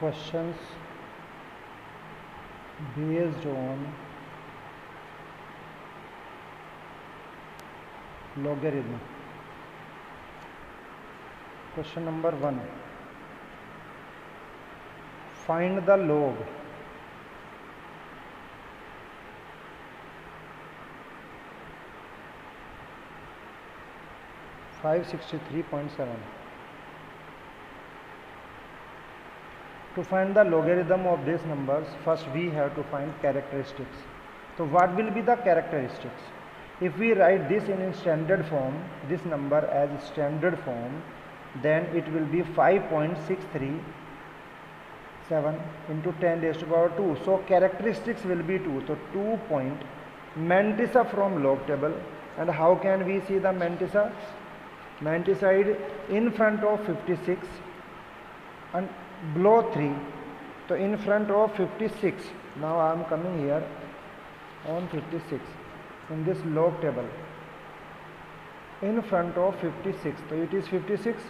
questions based on logarithm. Question number 1. Find the log (563.7). To find the logarithm of these numbers, first we have to find characteristics. So what will be the characteristics? If we write this in standard form, this number as standard form, then it will be 5.637 into 10 raised to power 2. So characteristics will be 2. So 2 point mantissa from log table. And how can we see the mantissa? Mantissa is in front of 56 and below 3. So in front of 56. Now I am coming here on 56 in this log table. In front of 56. So it is 56.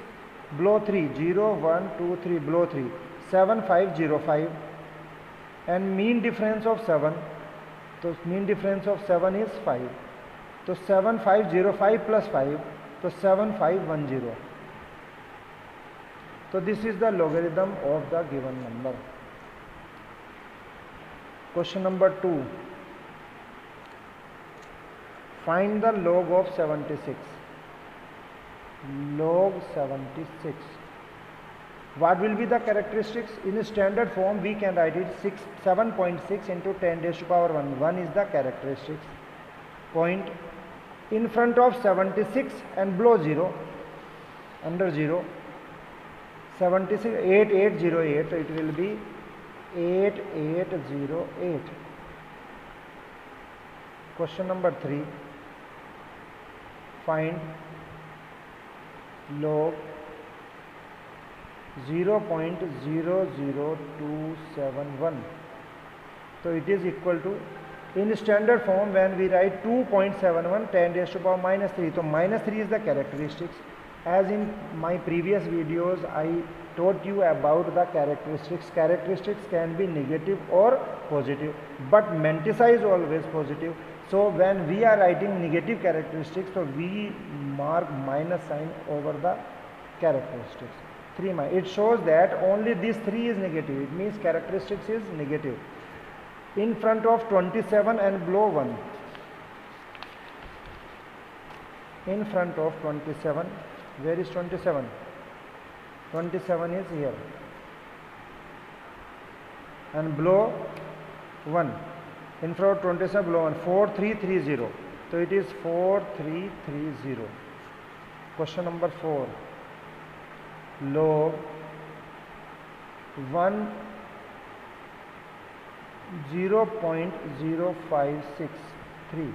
Below 3. 0, 1, 2, 3. Below 3. 7505. And mean difference of 7. So mean difference of 7 is 5. So 7505 plus 5. So 7510. So this is the logarithm of the given number. Question number 2. Find the log of 76. Log 76. What will be the characteristics? In standard form we can write it 7.6 into 10 raised to power 1. 1 is the characteristics. Point in front of 76 and below 0, under 0. 76, 8808, so it will be 8808. Question number 3. Find log 0.00271. So it is equal to, in standard form when we write 2.71 10 raised to power minus 3. So minus 3 is the characteristics. As in my previous videos I taught you about the characteristics. Characteristics can be negative or positive, but mantissa is always positive. So when we are writing negative characteristics, so we mark minus sign over the characteristics. 3 it shows that only this 3 is negative. It means characteristics is negative. In front of 27 and below 1. In front of 27. Where is 27? 27 is here. And below 1. In front of 27, below 1. 4330. So it is 4330. Question number 4. Log 0.0563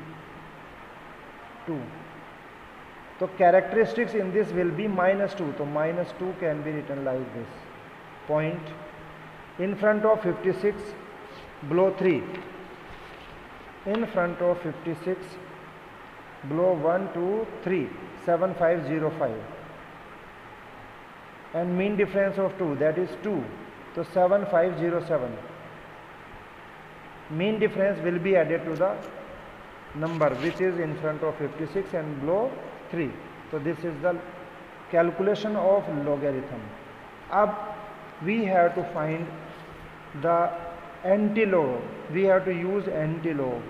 2. So characteristics in this will be minus 2. So minus 2 can be written like this. Point in front of 56, below 3. In front of 56, below 1, 2, 3. 7505. And mean difference of 2, that is 2. So 7507. Mean difference will be added to the number which is in front of 56 and below 3. So this is the calculation of logarithm. Now we have to find the antilog. We have to use antilog.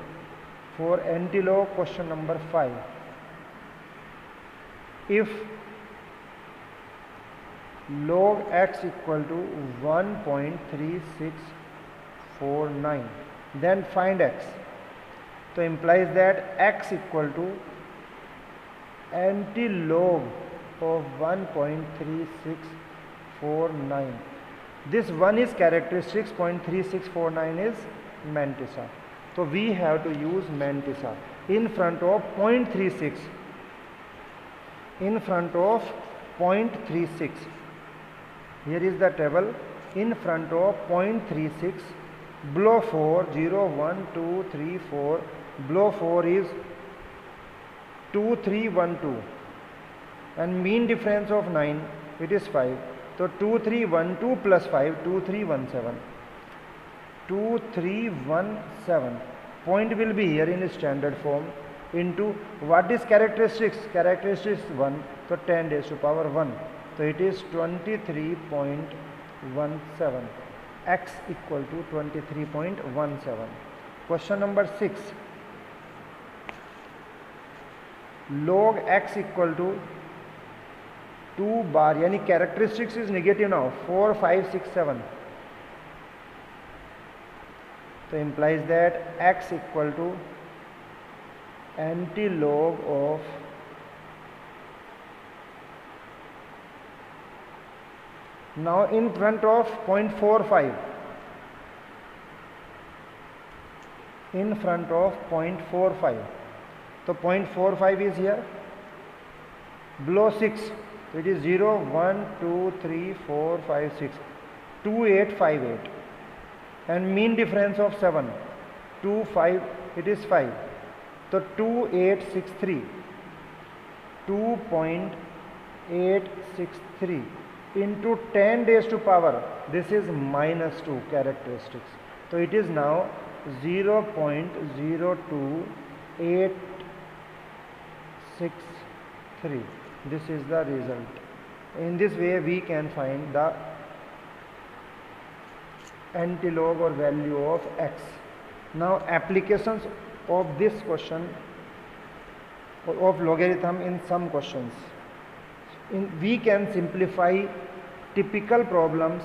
For antilog, question number 5. If log x equal to 1.3649, then find x. So implies that x equal to antilog of 1.3649. This 1 is characteristics, 0.3649 is mantissa. So we have to use mantissa in front of 0.36. In front of 0.36. Here is the table. In front of 0.36. Below 4, 0, 1, 2, 3, 4. Below 4 is 2, 3, 1, 2. And mean difference of 9, it is 5. तो 2312 plus 5, 2317. 2317. Point will be here in standard form into what is characteristics? Characteristics 1. So 10 raised to power 1. So it is 23.17. X equal to 23.17. Question number 6. Log x equal to 2 bar, यानी characteristics is negative now, 4, 5, 6, 7. So implies that x equal to anti-log of now in front of 0.45, in front of 0.45. So 0.45 is here, below 6, so it is 0, 1, 2, 3, 4, 5, 6, 2858, and mean difference of 7, 2, 5, it is 5. So 2863, 2.863 into 10 raised to power, this is minus 2 characteristics. So it is now 0.02863. This is the result. In this way we can find the antilog or value of x. Now applications of this question of logarithm in some questions. We can simplify typical problems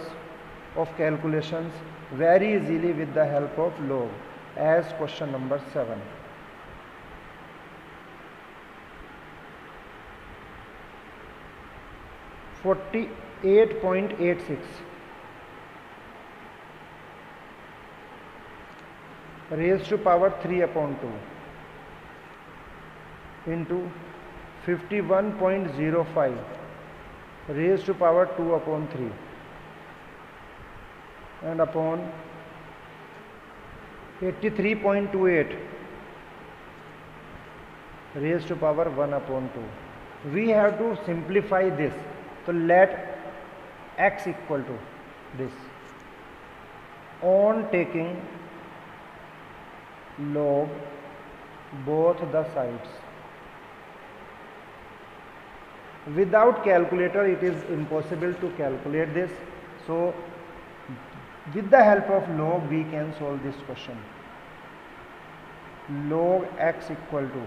of calculations very easily with the help of log, as question number 7. (48.86) raised to power 3/2 into 51.05 raised to power 2/3 and upon 83.28 raised to power 1/2. We have to simplify this. So let x equal to this on taking log both the sides. Without calculator it is impossible to calculate this, so with the help of log we can solve this question. Log x equal to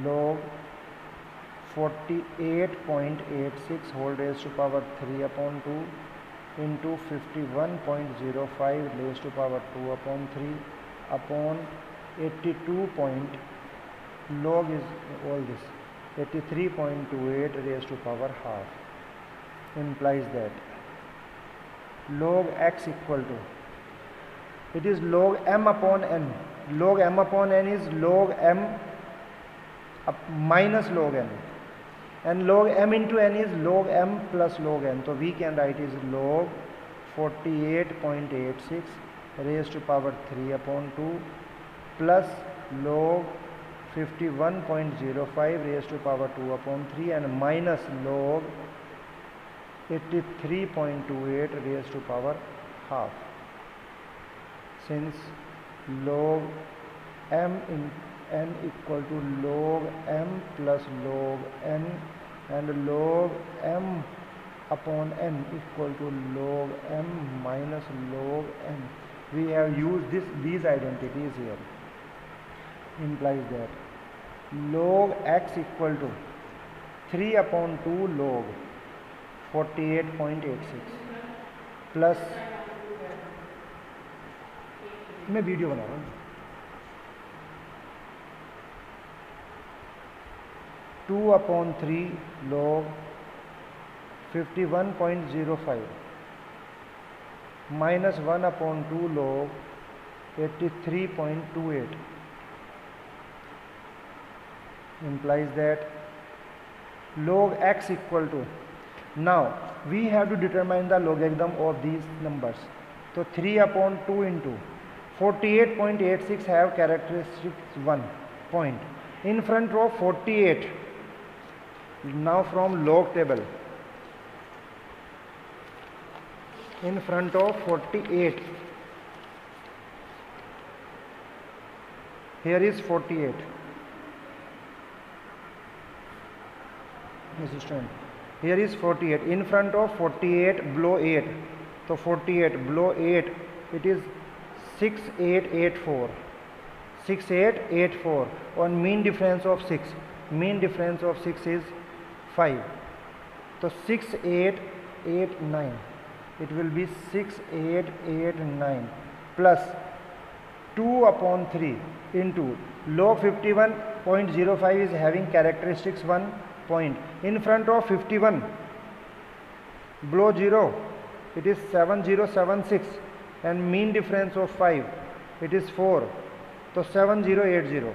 log 48.86 whole raised to power 3/2 into 51.05 raised to power 2/3 upon 82 point, log is all this, 83.28 raised to power half, implies that log x equal to, it is log m upon n. Log m upon n is log m minus log n, and log m into n is log m plus log n. So we can write is log 48.86 raised to power 3/2 plus log 51.05 raised to power 2/3 and minus log 83.28 raised to power half. Since log m in n equal to log m plus log n and log m upon n equal to log m minus log n, we have used these identities here, implies that log x equal to 3/2 log 48.86 plus, मैं video बना रहा हूँ, 2/3 log 51.05 minus 1/2 log 83.28 implies that log x equal to, now we have to determine the logarithm of these numbers. So 3/2 into 48.86 have characteristics 1 point in front of 48. Now from log table in front of 48. Here is 48. Assistant. Here is 48. In front of 48, below 8. So 48 below 8, it is 6884. 6884 on mean difference of 6. Mean difference of 6 is 5. So 6889. It will be 6889 plus 2 upon 3 into log 51.05 is having characteristics 1 point. In front of 51, below 0, it is 7076 and mean difference of 5, it is 4. So 7080.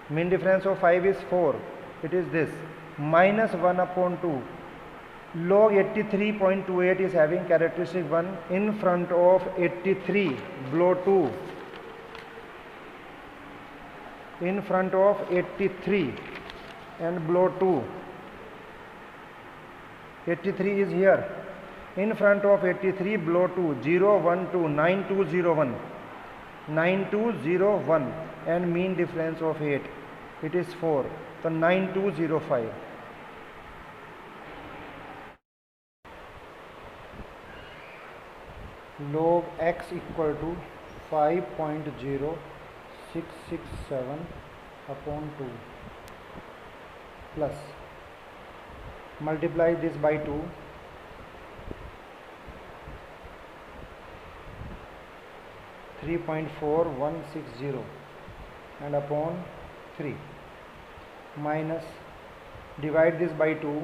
Mean difference of 5 is 4. It is this minus 1 upon 2. Log 83.28 is having characteristic 1 in front of 83, below 2. In front of 83 and below 2. 83 is here. In front of 83, below 2, 0, 1, 2, 9201. 9201 and mean difference of 8. It is 4. So 9205. Log x equal to 5.0667 upon 2 plus multiply this by 2. 3.4160 and upon 3 minus divide this by 2.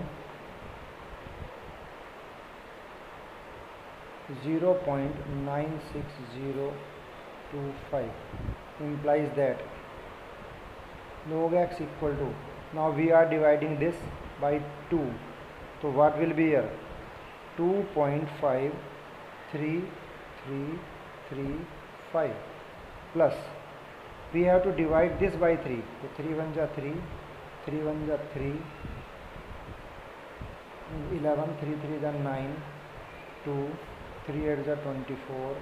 0.96025 implies that log x equal to, now we are dividing this by 2, so what will be here? 2.5335 plus we have to divide this by 3, so 3 1s are 3, 3 1s are 3, 11, 3 3s are 9, 2, 3 8s are 24,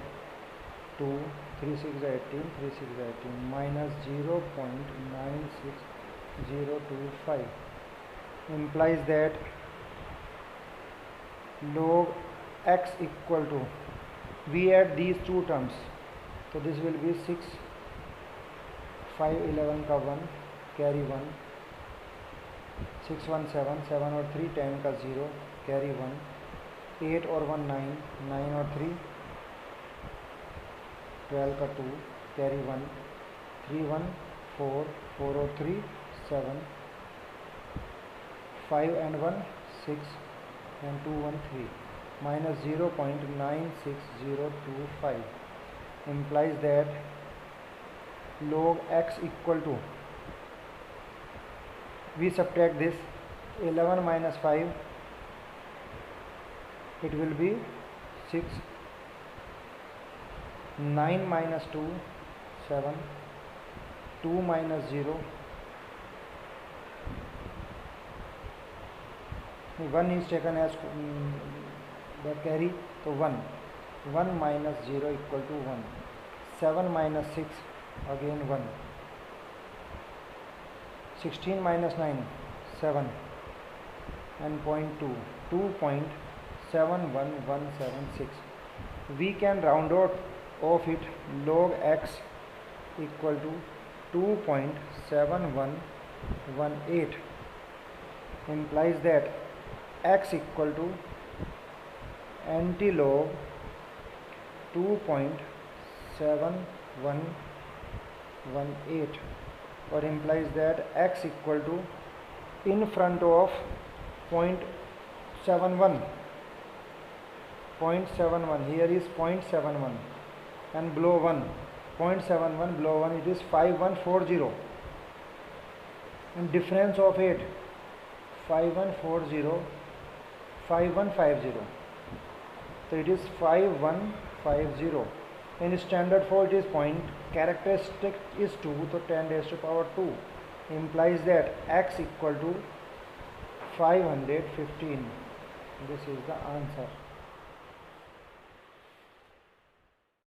2, 3 6 are 18, 3 6 are 18, minus 0.96025 implies that log x equal to, we add these two terms, so this will be 6, 5 11 का 1 carry 1, 6 1 7, 7 और 3 10 का 0 carry 1, 8 और 1 9, 9 और 3 12 का 2 carry 1, 3 1 4, 4 और 3 7, 5 and 1 6 and 2 1 3 minus 0.96025 implies that log x equal to, we subtract this 11 minus 5, it will be 6, 9 minus 2 7, 2 minus 0, 1 is taken as the carry, so 1, 1 minus 0 equal to 1, 7 minus 6 again 1, 16 minus 9 7 and 0.2, 2.71176. We can round out of it, log x equal to 2.7118 implies that x equal to antilog 2.7118 or implies that x equal to in front of 0.71, 0.71, here is 0.71 and below 1, 0.71 below 1, it is 5140 and difference of 8, 5140, 5150, so it is 5150. In standard form it is point, characteristic is 2, so 10 raised to power 2 implies that x equal to 515. This is the answer.